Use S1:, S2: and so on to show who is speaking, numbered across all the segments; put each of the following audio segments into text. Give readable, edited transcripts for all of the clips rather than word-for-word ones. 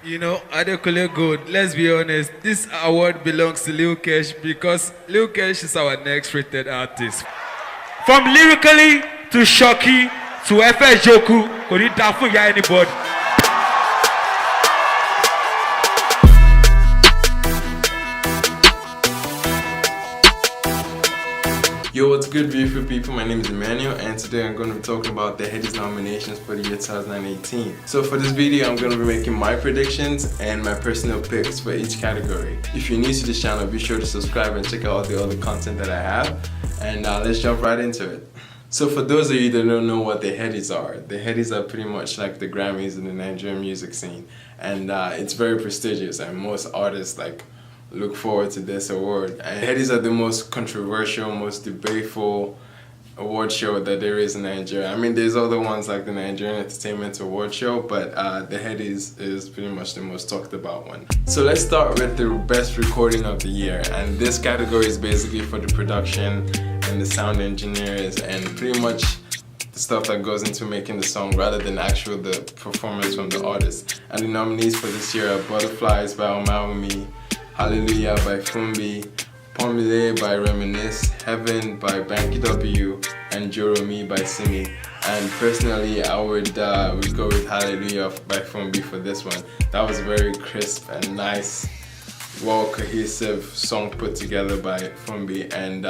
S1: You know, Adekunle Gold, let's be honest, this award belongs to Lil Kesh because Lil Kesh is our next rated artist. From lyrically to shocky to FS Joku, kò ní dá fún ìyá anybody.
S2: Yo, what's good, beautiful people? My name is Emmanuel, and today I'm going to be talking about the Headies nominations for the year 2018. So for this video, I'm going to be making my predictions and my personal picks for each category. If you're new to this channel, be sure to subscribe and check out all the other content that I have. And let's jump right into it. So for those of you that don't know what the Headies are pretty much like the Grammys in the Nigerian music scene. And it's very prestigious, and most artists look forward to this award. And Headies are the most controversial, most debateful award show that there is in Nigeria. I mean, there's other ones like the Nigerian Entertainment Award Show, but the Headies is pretty much the most talked about one. So let's start with the best recording of the year, and this category is basically for the production and the sound engineers and pretty much the stuff that goes into making the song rather than the performance from the artist. And the nominees for this year are Butterflies by Omawumi, Hallelujah by Fumbi, Pomile by Reminisce, Heaven by Banky W, and Joromi by Simi. And personally, I would go with Hallelujah by Fumbi for this one. That was a very crisp and nice, well cohesive song put together by Fumbi. And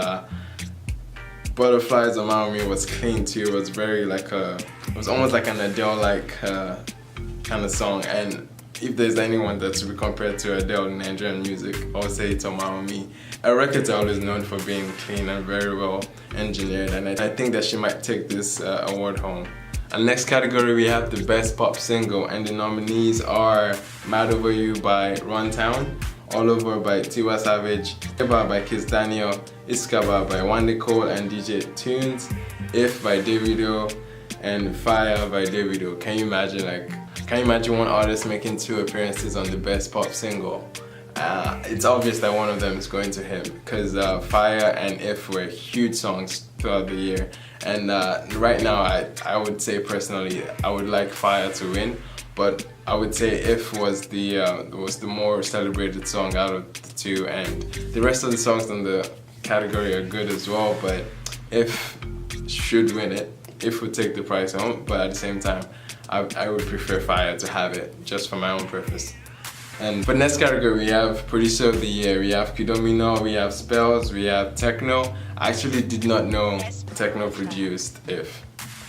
S2: Butterflies on Maumi was clean too. It was very it was almost like an Adele kind of song. And if there's anyone that's to be compared to Adele in Nigerian music, I would say it's Omawumi. Her records are always known for being clean and very well engineered, and I think that she might take this award home. And next category, we have the best pop single, and the nominees are Mad Over You by Runtown, All Over by Tiwa Savage, Eba by Kiss Daniel, Iskaba by Wande Cole and DJ Tunes, If by Davido, and Fire by Davido. Can you imagine one artist making 2 appearances on the best pop single? It's obvious that one of them is going to him, because Fire and If were huge songs throughout the year. And right now, I would say personally, I would like Fire to win, but I would say If was the more celebrated song out of the 2, and the rest of the songs in the category are good as well, but If should win it. If would take the prize home, but at the same time, I would prefer Fire to have it, just for my own purpose. And for next category, we have Producer of the Year. We have Kidomino, we have Spells, we have Techno. I actually did not know Techno produced If,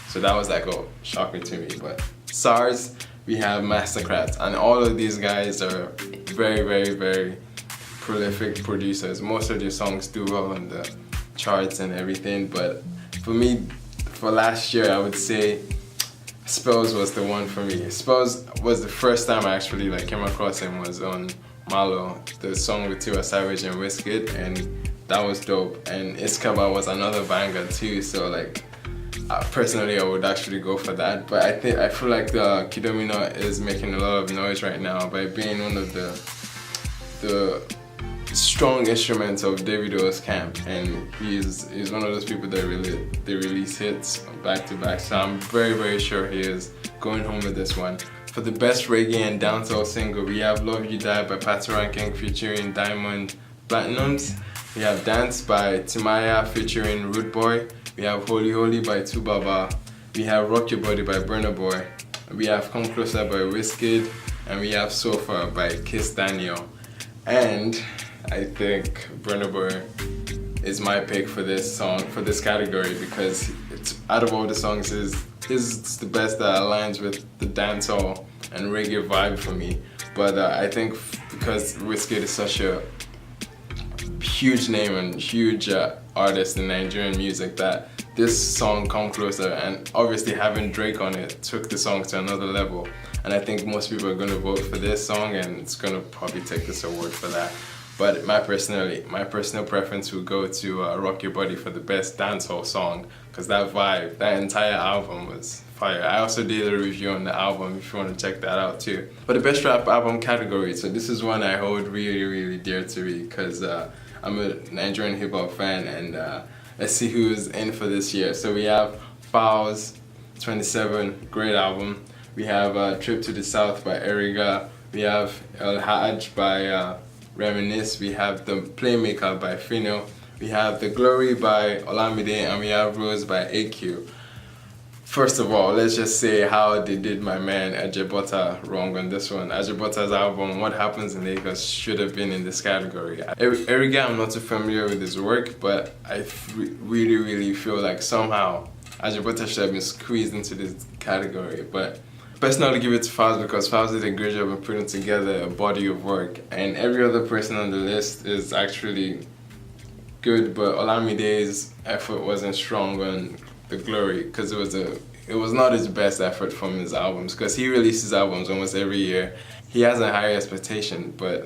S2: so that was a shocker to me. But SARS, we have Mastercraft, and all of these guys are very, very, very prolific producers. Most of their songs do well on the charts and everything, but for me, for last year, I would say Spells was the one for me. Spells was the first time I actually came across him, was on Malo, the song with Tiwa Savage and Wizkid, and that was dope. And Iskaba was another banger too, so personally I would actually go for that. But I feel like the Kidomino is making a lot of noise right now by being one of the strong instruments of Davido's camp, and he's one of those people that release hits back to back. So I'm very, very sure he is going home with this one. For the best reggae and dancehall single, we have Love You Die by Patti Ranking featuring Diamond Platinums. We have Dance by Timaya featuring Rude Boy. We have Holy Holy by Tubaba. We have Rock Your Body by Burna Boy. We have Come Closer by Wizkid, and we have So Far by Kiss Daniel. And I think Burna Boy is my pick for this song, for this category, because it's, out of all the songs, is the best that aligns with the dancehall and reggae vibe for me. But I think because Wizkid is such a huge name and huge artist in Nigerian music, that this song, Come Closer, and obviously having Drake on it, took the song to another level. And I think most people are going to vote for this song, and it's going to probably take this award for that. But my personal preference would go to Rock Your Body for the best dancehall song, because that vibe, that entire album was fire. I also did a review on the album if you want to check that out too. For the best rap album category, so this is one I hold really, really dear to me, because I'm a Nigerian hip hop fan, and let's see who's in for this year. So we have Fouls 27, great album. We have Trip to the South by Eriga. We have El Hajj by Reminisce. We have The Playmaker by Fino. We have The Glory by Olamide, and we have Rose by AQ. First of all, let's just say how they did my man Ajibota wrong on this one. Ajibota's album, What Happens in Lagos, should have been in this category. Reggae, I'm not too familiar with his work, but I really feel like somehow Ajibota should have been squeezed into this category. But personally, give it to Fawz because Fawz did a great job of putting together a body of work, and every other person on the list is actually good, but Olamide's effort wasn't strong on The Glory because it was not his best effort from his albums, because he releases albums almost every year. He has a higher expectation, but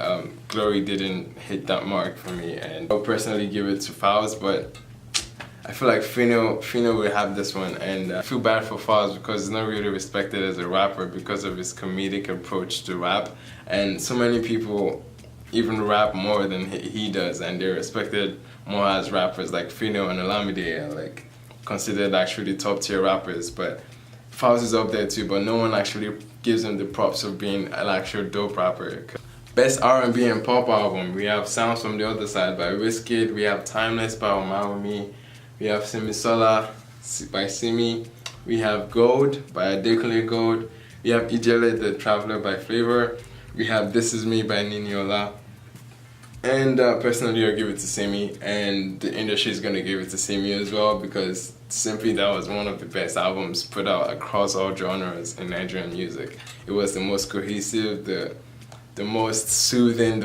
S2: Glory didn't hit that mark for me, and I'll personally give it to Fawz, but I feel like Fino will have this one, and I feel bad for Fawz because he's not really respected as a rapper because of his comedic approach to rap, and so many people even rap more than he does, and they're respected more as rappers. Like Fino and Olamide are like considered actually top tier rappers, but Fawz is up there too, but no one actually gives him the props of being an actual dope rapper. Best R&B and Pop Album, we have Sounds from the Other Side by Wizkid, we have Timeless by Omawumi, we have Simisola by Simi, we have Gold by Adekunle Gold, we have Ijele the Traveler by Flavor, we have This Is Me by Niniola, and personally I'll give it to Simi, and the industry is going to give it to Simi as well, because simply that was one of the best albums put out across all genres in Nigerian music. It was the most cohesive, the most soothing,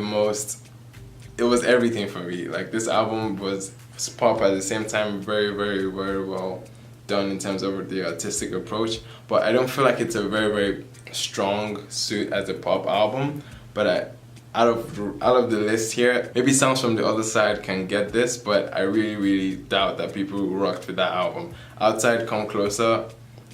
S2: it was everything for me. Like, this album was pop at the same time, very well done in terms of the artistic approach, but I don't feel like it's a very strong suit as a pop album. But out of the list here, maybe Sounds from the Other Side can get this, but I really doubt that people rocked with that album. Outside Come Closer,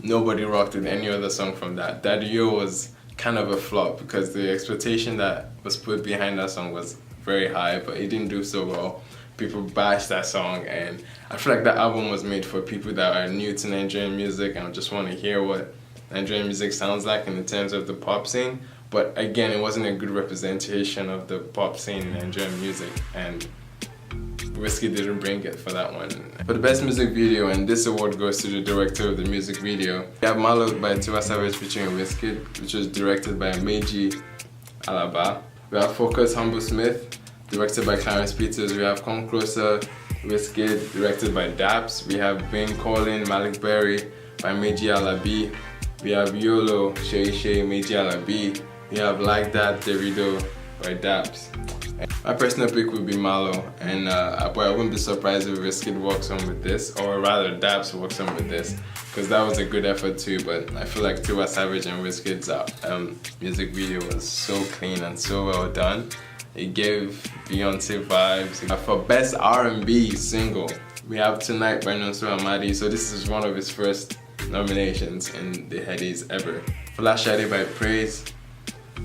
S2: nobody rocked with any other song from that. Daddy Yo was kind of a flop because the expectation that was put behind that song was very high, but it didn't do so well. People bashed that song, and I feel like that album was made for people that are new to Nigerian music and just want to hear what Nigerian music sounds like in terms of the pop scene. But again, it wasn't a good representation of the pop scene in Nigerian music, and Wizkid didn't bring it for that one. For the best music video, and this award goes to the director of the music video, we have Malo by Tiwa Savage featuring Wizkid, which was directed by Meji Alaba. We have Focus Humble Smith, directed by Clarence Peters. We have Come Closer, Wizkid, directed by Daps. We have Bing Colin, Malik Berry by Meji Alabi. We have YOLO, Shay Meji Alabi. We have Like That, Davido by Daps. My personal pick would be Malo, and but I wouldn't be surprised if Wizkid walks on with this, or rather Daps walks on with this, because that was a good effort too. But I feel like Tiwa Savage and Wizkid's music video was so clean and so well done. It gave Beyonce vibes. For best R&B single, we have Tonight by Nonso Amadi. So this is one of his first nominations in the Headies ever. Flash Shade by Praise,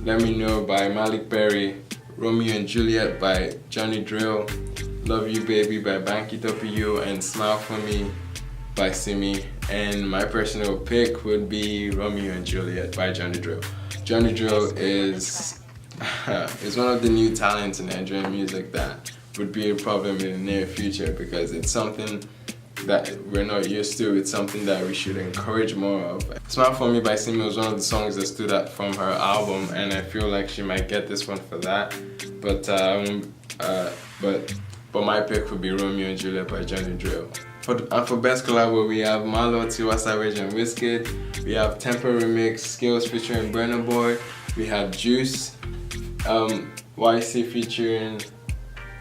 S2: Let Me Know by Malik Berry, Romeo and Juliet by Johnny Drill, Love You Baby by Banky W, and Smile For Me by Simi. And my personal pick would be Romeo and Juliet by Johnny Drill. Johnny Drill is one of the new talents in Nigerian music that would be a problem in the near future, because it's something that we're not used to. It's something that we should encourage more of. Smile For Me by Simi was one of the songs that stood out from her album, and I feel like she might get this one for that. But my pick would be Romeo and Juliet by Johnny Drill. For best collabo, we have Malo, Tiwa Savage, and Wizkid. We have Temper Remix, Skills featuring Burna Boy. We have Juice, YC featuring.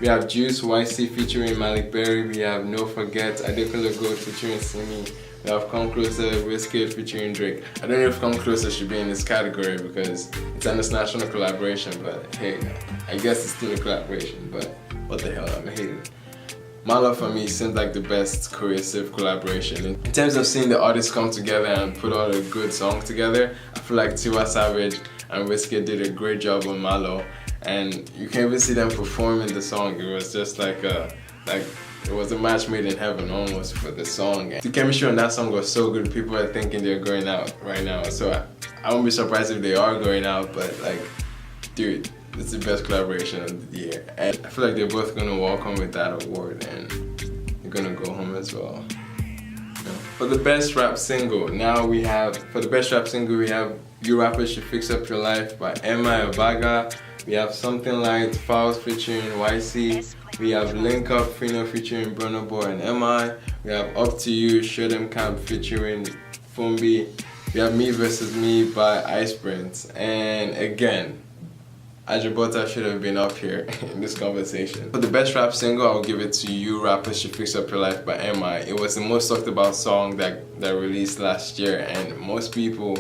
S2: We have Juice, YC featuring Malik Berry. We have No Forget, Adekunle Gold featuring Simi. We have Come Closer, Wizkid featuring Drake. I don't know if Come Closer should be in this category because it's an international collaboration, but hey, I guess it's still a collaboration, but what the hell, I'm hating. Malo for me seems like the best cohesive collaboration. In terms of seeing the artists come together and put out a good song together, I feel like Tiwa Savage and Wizkid did a great job on Malo, and you can even see them performing the song. It was just like it was a match made in heaven almost for the song. And the chemistry on that song was so good, people are thinking they're going out right now. So I won't be surprised if they are going out, but like dude, it's the best collaboration of the year. And I feel like they're both gonna walk home with that award and they're gonna go home as well. For the best rap single, for the best rap single we have You Rappers Should Fix Up Your Life by M.I. Obaga. We have Something Like Fouls featuring YC. We have Link Up Fino featuring Burna Boy and M.I. We have Up To You, Show Them Camp featuring Fumbi. We have Me Vs. Me by Ice Prince. And again, Ajabota should have been up here in this conversation. For the best rap single, I'll give it to You Rappers Should Fix Up Your Life by M.I. It was the most talked about song that released last year, and most people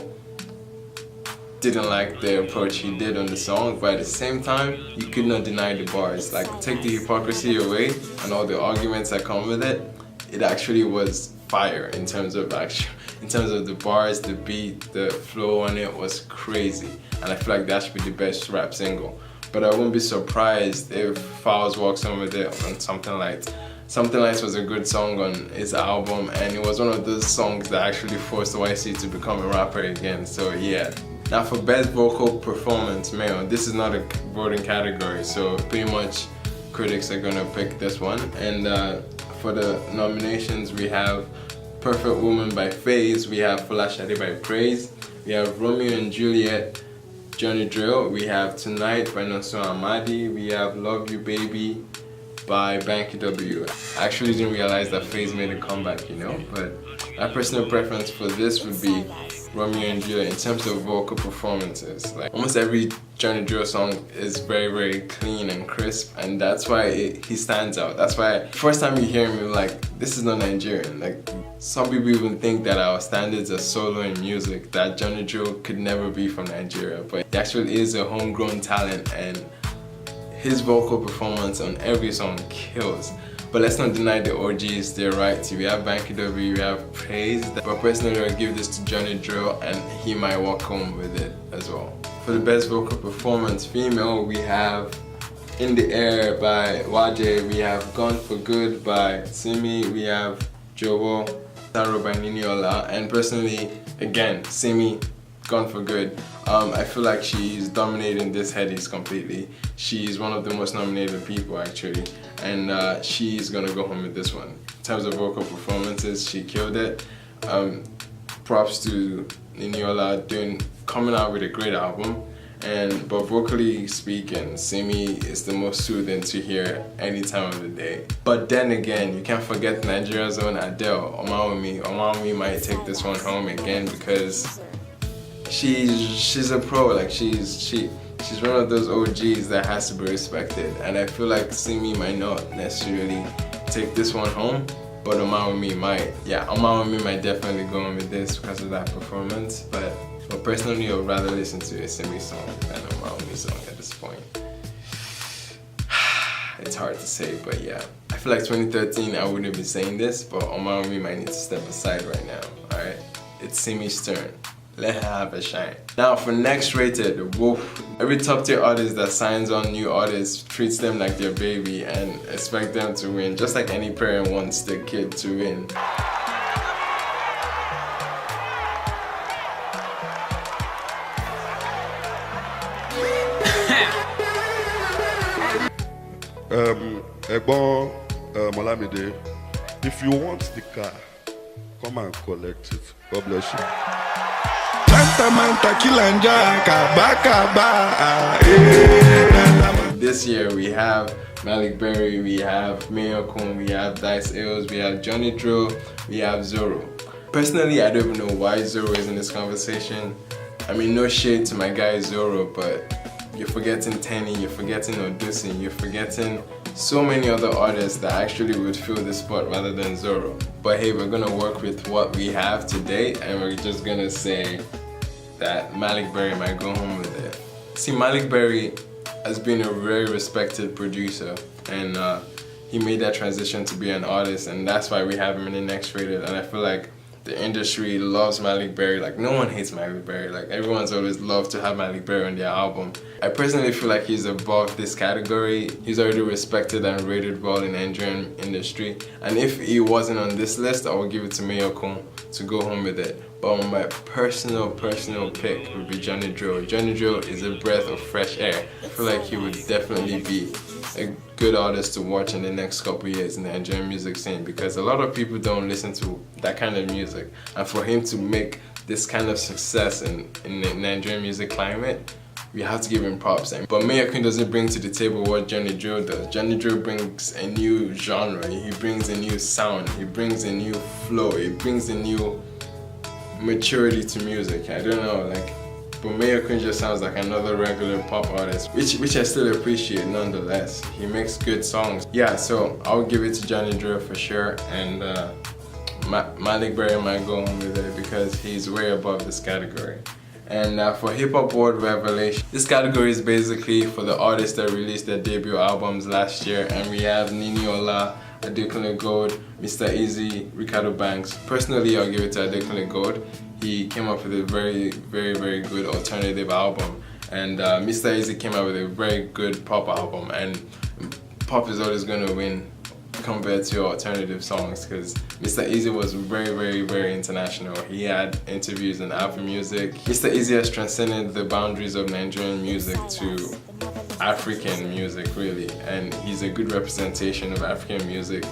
S2: didn't like the approach he did on the song, but at the same time, you could not deny the bars. Like, take the hypocrisy away and all the arguments that come with it, it actually was fire in terms of the bars, the beat, the flow on it was crazy. And I feel like that should be the best rap single. But I wouldn't be surprised if Fouls walks home with it on Something Light. Something Light was a good song on his album, and it was one of those songs that actually forced YC to become a rapper again, so yeah. Now for best vocal performance, male, this is not a voting category, so pretty much critics are gonna pick this one. And for the nominations, we have Perfect Woman by FaZe, we have Folashade by Praise, we have Romeo and Juliet, Johnny Drill, we have Tonight by Nonso Amadi, we have Love You Baby by Banky W. I actually didn't realize that FaZe made a comeback, you know, but my personal preference for this would be Romeo and Juliet in terms of vocal performances. Like, almost every Johnny Drill song is very, very clean and crisp, and that's why he stands out. That's why first time you hear him, you're like, this is not Nigerian. Like, some people even think that our standards are solo in music, that Johnny Drill could never be from Nigeria, but he actually is a homegrown talent, and his vocal performance on every song kills. But let's not deny the OGs their rights. We have Banky W, we have Praise. But personally, I'll give this to Johnny Drill, and he might walk home with it as well. For the best vocal performance female, we have In the Air by Waje, we have Gone for Good by Simi, we have Jowo, Taro by Niniola, and personally, again, Simi, Gone for Good. I feel like she's dominating this Headies completely. She's one of the most nominated people actually, and she's gonna go home with this one. In terms of vocal performances, she killed it. Props to Niniola coming out with a great album, but vocally speaking, Simi is the most soothing to hear any time of the day. But then again, you can't forget Nigeria's own Adele. Omawumi might take this one home again because she's a pro. Like, she's one of those OGs that has to be respected, and I feel like Simi might not necessarily take this one home, but Omawumi might. Yeah, Omawumi might definitely go on with this because of that performance, but personally, I would rather listen to a Simi song than a Omawumi song at this point. It's hard to say, but yeah. I feel like 2013 I wouldn't be saying this, but Omawumi might need to step aside right now, alright? It's Simi's turn. Let her have a shine. Now for next rated, woof. Every top tier artist that signs on new artists treats them like their baby and expect them to win, just like any parent wants their kid to win.
S3: Egbon Molamide, if you want the car, come and collect it. God bless you.
S2: This year we have Malik Berry, we have Mayor Kun, we have Dice Ailes, we have Johnny Drill, we have Zoro. Personally, I don't even know why Zoro is in this conversation. I mean, no shade to my guy Zoro, but you're forgetting Tenny, you're forgetting Odusin, you're forgetting so many other artists that actually would fill this spot rather than Zoro. But hey, we're gonna work with what we have today, and we're just gonna say that Malik Berry might go home with it. See, Malik Berry has been a very respected producer, and he made that transition to be an artist, and that's why we have him in the next rated. And I feel like the industry loves Malik Berry. Like, no one hates Malik Berry. Like, everyone's always loved to have Malik Berry on their album. I personally feel like he's above this category. He's already respected and rated well in the Nigerian industry. And if he wasn't on this list, I would give it to Mayor Kun to go home with it. But my personal pick would be Johnny Drill. Johnny Drill is a breath of fresh air. I feel like he would definitely be a good artist to watch in the next couple years in the Nigerian music scene, because a lot of people don't listen to that kind of music, and for him to make this kind of success in the Nigerian music climate, we have to give him props. But Mayor Queen doesn't bring to the table what Johnny Drill does. Johnny Drill brings a new genre, he brings a new sound, he brings a new flow, he brings a new maturity to music. I don't know, like, but Mayor Queen just sounds like another regular pop artist, which I still appreciate nonetheless. He makes good songs. Yeah, so I'll give it to Johnny Drill for sure, and Malik Berry might go home with it because he's way above this category. And for Hip Hop World Revelation, this category is basically for the artists that released their debut albums last year, and we have Nini Ola, Adekunle Gold, Mr. Easy, Ricardo Banks. Personally, I'll give it to Adekunle Gold. He came up with a very good alternative album, and Mr. Easy came out with a very good pop album, and pop is always going to win compared to alternative songs, because Mr. Easy was very international. He had interviews in Apple Music. Mr. Easy has transcended the boundaries of Nigerian music to African music, really, and he's a good representation of African music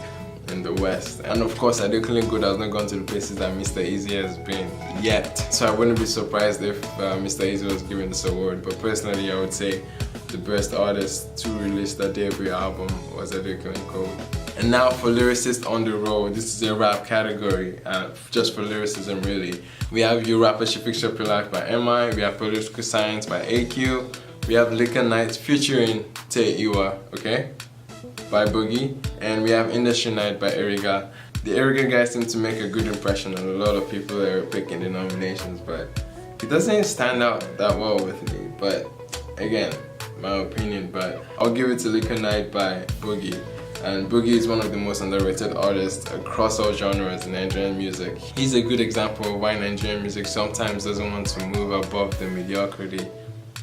S2: in the West. And of course, Adekunle Gold has not gone to the places that Mr. Easy has been yet, so I wouldn't be surprised if Mr. Easy was given this award. But personally, I would say the best artist to release their debut album was Adekunle Gold. And now for Lyricist on the Road. This is a rap category, just for lyricism really. We have You Rapper She Fix Up Your Life by MI, we have Political Science by AQ, we have Liquor Night featuring Tay Iwa, okay, by Boogie, and we have Industry Night by Eriga. The Eriga guys seem to make a good impression on a lot of people that are picking the nominations, but it doesn't stand out that well with me. But again, my opinion, but I'll give it to Liquor Night by Boogie. And Boogie is one of the most underrated artists across all genres in Nigerian music. He's a good example of why Nigerian music sometimes doesn't want to move above the mediocrity.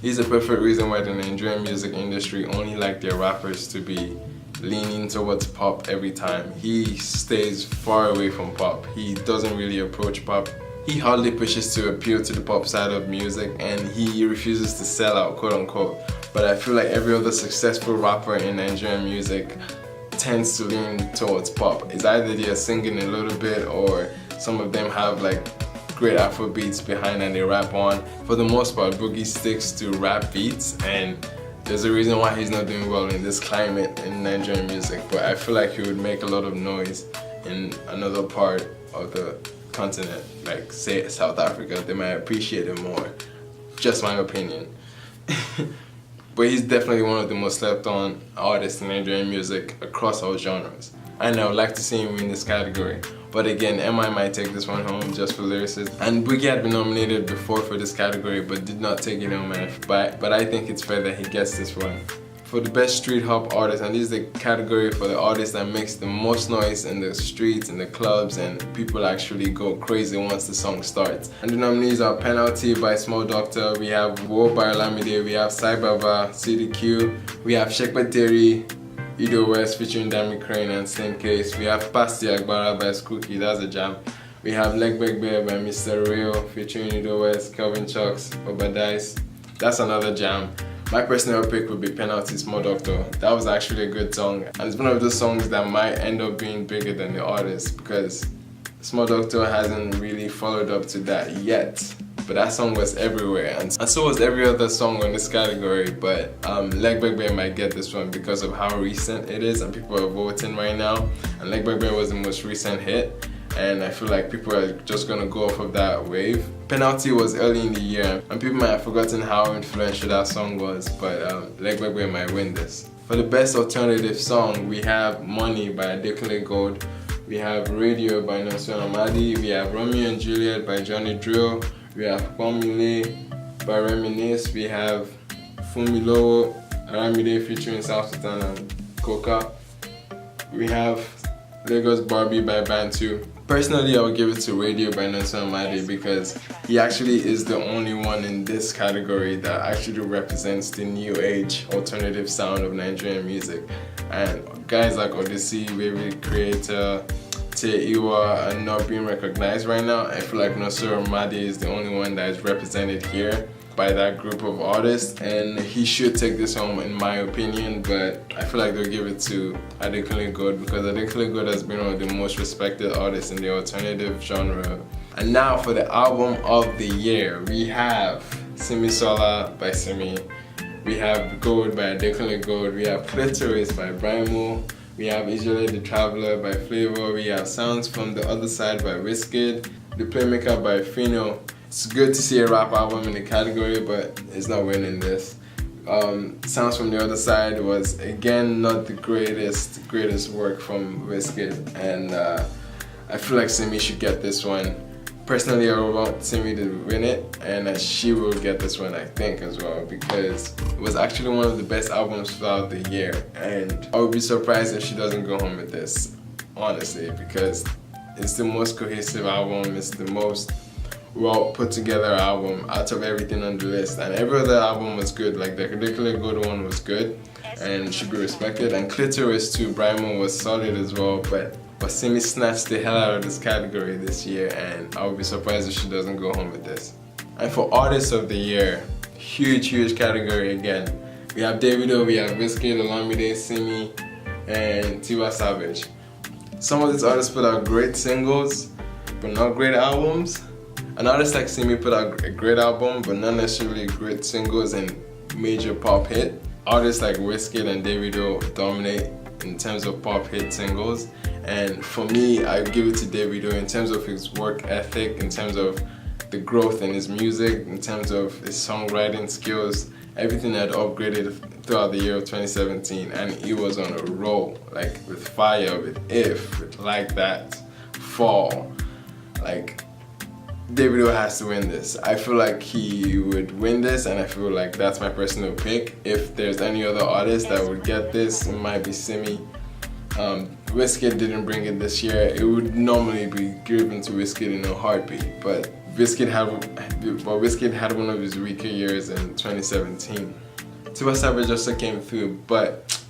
S2: He's a perfect reason why the Nigerian music industry only like their rappers to be leaning towards pop every time. He stays far away from pop. He doesn't really approach pop. He hardly pushes to appeal to the pop side of music, and he refuses to sell out, quote unquote. But I feel like every other successful rapper in Nigerian music tends to lean towards pop. It's either they are singing a little bit, or some of them have like great Afro beats behind and they rap on. For the most part, Boogie sticks to rap beats, and there's a reason why he's not doing well in this climate in Nigerian music. But I feel like he would make a lot of noise in another part of the continent, like say South Africa. They might appreciate him more. Just my opinion. But he's definitely one of the most slept on artists in Nigerian music across all genres. And I would like to see him win this category. But again, MI might take this one home just for Lyricist. And Boogie had been nominated before for this category but did not take it home. But I think it's fair that he gets this one. For the best street hop artist, and this is the category for the artist that makes the most noise in the streets, in the clubs, and people actually go crazy once the song starts. And the nominees are Penalty by Small Doctor, we have War by Olamide, we have Saibaba, CDQ, we have Shekpeteri, Ido West featuring Dami Crane and Slim Case, we have Pasti Agbara by Skooky, that's a jam. We have Leg Beg Bear by Mr. Real featuring Ido West, Kelvin Chucks, Obadice, that's another jam. My personal pick would be Penalty, Small Doctor. That was actually a good song, and it's one of those songs that might end up being bigger than the artist, because Small Doctor hasn't really followed up to that yet. But that song was everywhere, and so was every other song on this category. But Leg Beg Bear might get this one because of how recent it is, and people are voting right now. And Leg Beg Bear was the most recent hit, and I feel like people are just gonna go off of that wave. Penalty was early in the year, and people might have forgotten how influential that song was, but Leg Beg Bear might win this. For the best alternative song, we have Money by Adekunle Gold, we have Radio by Nonso Amadi, we have Romeo and Juliet by Johnny Drill, we have Kwamile by Reminisce, we have Fumilowo, Aramide featuring South Sudan and Coca, we have Lagos Barbie by Bantu. Personally, I would give it to Radio by Nonso Amadi because he actually is the only one in this category that actually represents the new age alternative sound of Nigerian music. And guys like Odyssey, Baby Creator, Te Iwa are not being recognized right now. I feel like Nosoro Madi is the only one that is represented here by that group of artists, and he should take this home in my opinion, but I feel like they'll give it to Adekunle Gold because Adekunle Gold has been one of the most respected artists in the alternative genre. And now for the album of the year, we have Simi Sola by Simi, we have Gold by Adekunle Gold, we have Clitoris by Brimo, we have Ijole the Traveler by Flavor, we have Sounds from the Other Side by Wizkid, The Playmaker by Fino. It's good to see a rap album in the category, but it's not winning this. Sounds from the Other Side was again not the greatest work from Wizkid, and I feel like Simi should get this one. Personally, I want Simi to win it, and she will get this one, I think, as well, because it was actually one of the best albums throughout the year, and I would be surprised if she doesn't go home with this, honestly, because it's the most cohesive album, it's the most well put together album out of everything on the list, and every other album was good. Like the Ridiculous Good one was good and should be respected, and Clitoris too, Brimo was solid as well, but Simi snatched the hell out of this category this year, and I would be surprised if she doesn't go home with this. And for Artist of the Year, huge category again. We have Davido, we have Wizkid, Olamide, Simi, and Tiwa Savage. Some of these artists put out great singles, but not great albums. An artist like Simi put out a great album, but not necessarily great singles and major pop hit. Artists like Wizkid and Davido dominate in terms of pop hit singles, and for me, I give it to Davido in terms of his work ethic, in terms of the growth in his music, in terms of his songwriting skills, everything had upgraded throughout the year of 2017, and he was on a roll, like with Fire, with If, with Like That, Fall. Like, Davido has to win this. I feel like he would win this, and I feel like that's my personal pick. If there's any other artist that would get this, it might be Simi. Wizkid didn't bring it this year. It would normally be given to Wizkid in a heartbeat, but Wizkid had one of his weaker years in 2017. Tiwa Savage also came through, but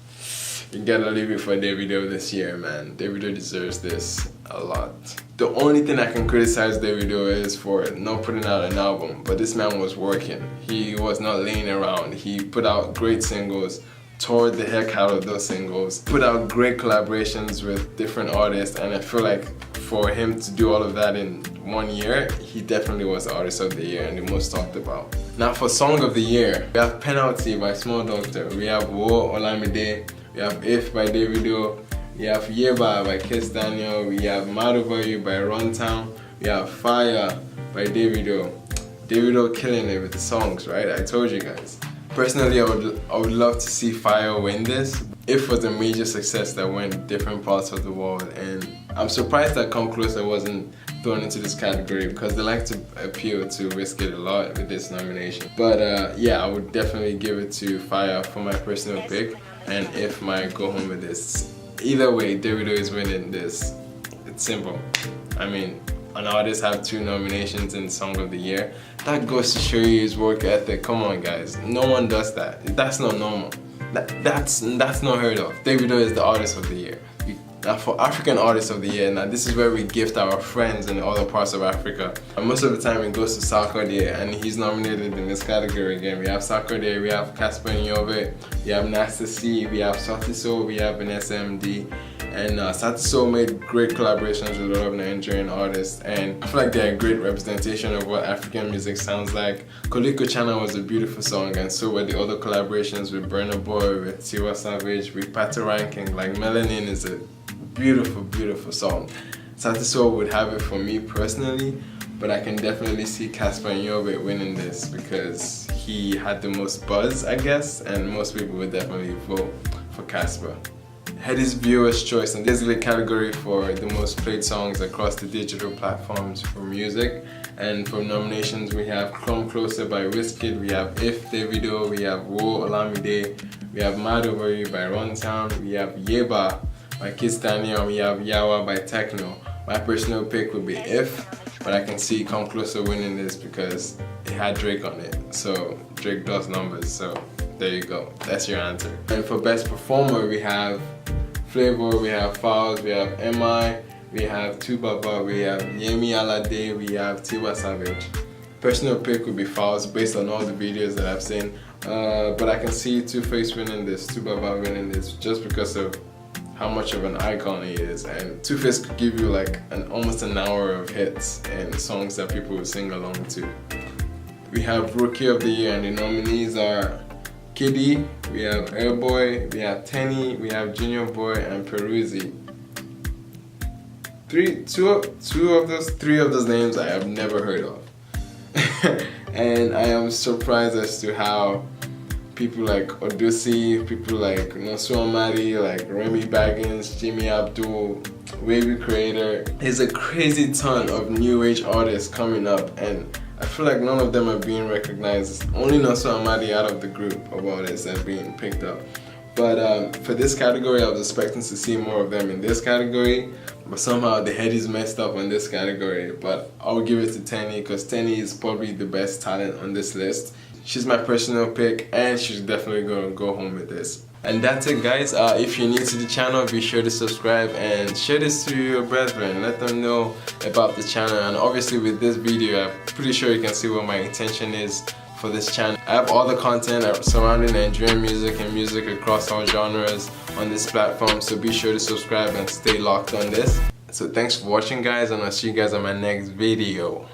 S2: you gotta leave it for Davido this year, man. Davido deserves this a lot. The only thing I can criticize Davido is for not putting out an album, but this man was working. He was not laying around. He put out great singles, toured the heck out of those singles, put out great collaborations with different artists, and I feel like for him to do all of that in 1 year, he definitely was the Artist of the Year and the most talked about. Now for Song of the Year, we have Penalty by Small Doctor, we have Wo Olamide, we have If by Davido, we have Yeba by Kiss Daniel, we have Mad Over You by Runtown, we have Fire by Davido. Davido killing it with the songs, right? I told you guys. Personally, I would love to see Fire win this. If was a major success that went different parts of the world, and I'm surprised that Come Closer wasn't thrown into this category because they like to appeal to Wizkid a lot with this nomination. But yeah, I would definitely give it to Fire for my personal pick, and If might go home with this. Either way, Davido is winning this. It's simple. I mean, an artist have 2 nominations in Song of the Year. That goes to show you his work ethic. Come on, guys. No one does that. That's not normal. That's not heard of. Davido is the Artist of the Year. Now for African Artist of the Year, now this is where we gift our friends in other parts of Africa. And most of the time it goes to Sarkodie, and he's nominated in this category again. We have Sarkodie, we have Casper Nyove, we have Nasta C, we have Sotiso, we have an SMD. And Satiso made great collaborations with a lot of Nigerian artists, and I feel like they're a great representation of what African music sounds like. Koliko Chana was a beautiful song, and so were the other collaborations with Burna Boy, with Tiwa Savage, with Pata Ranking. Like Melanin is a beautiful song. Satiso would have it for me personally, but I can definitely see Casper Nyove winning this because he had the most buzz, I guess, and most people would definitely vote for Casper. Headies Viewer's Choice, and this is the category for the most played songs across the digital platforms for music. And for nominations, we have Come Closer by Wizkid, we have If Davido, we have Wo Olamide, we have Mad Over You by Runtown, we have Yeba by Kiss Daniel, we have Yawa by Techno. My personal pick would be If, but I can see Come Closer winning this because it had Drake on it. So Drake does numbers, so there you go. That's your answer. And for Best Performer, we have Flavor, we have Fowls, we have MI, we have Tubaba, we have Yemi Alade, we have Tiwa Savage. Personal pick would be Falz based on all the videos that I've seen. But I can see Two-Face winning this, Tubaba winning this, just because of how much of an icon he is. And Two-Face could give you like almost an hour of hits and songs that people will sing along to. We have Rookie of the Year, and the nominees are Kiddy, we have Airboy, we have Tenny, we have Junior Boy, and Peruzzi. Three of those names I have never heard of. And I am surprised as to how people like Odusi, people like Nosu Amadi, like Remy Baggins, Jimmy Abdul, Wavy Creator. There's a crazy ton of new age artists coming up, and I feel like none of them are being recognized. Only Nosu Amadi out of the group of artists are being picked up. But for this category, I was expecting to see more of them in this category, but somehow the Headies messed up on this category. But I'll give it to Tenny, because Tenny is probably the best talent on this list. She's my personal pick, and she's definitely gonna go home with this. And that's it, guys. If you're new to the channel, be sure to subscribe and share this to your brethren. Let them know about the channel. And obviously with this video, I'm pretty sure you can see what my intention is for this channel. I have all the content surrounding Nigerian music and music across all genres on this platform, so be sure to subscribe and stay locked on this. So thanks for watching, guys, and I'll see you guys on my next video.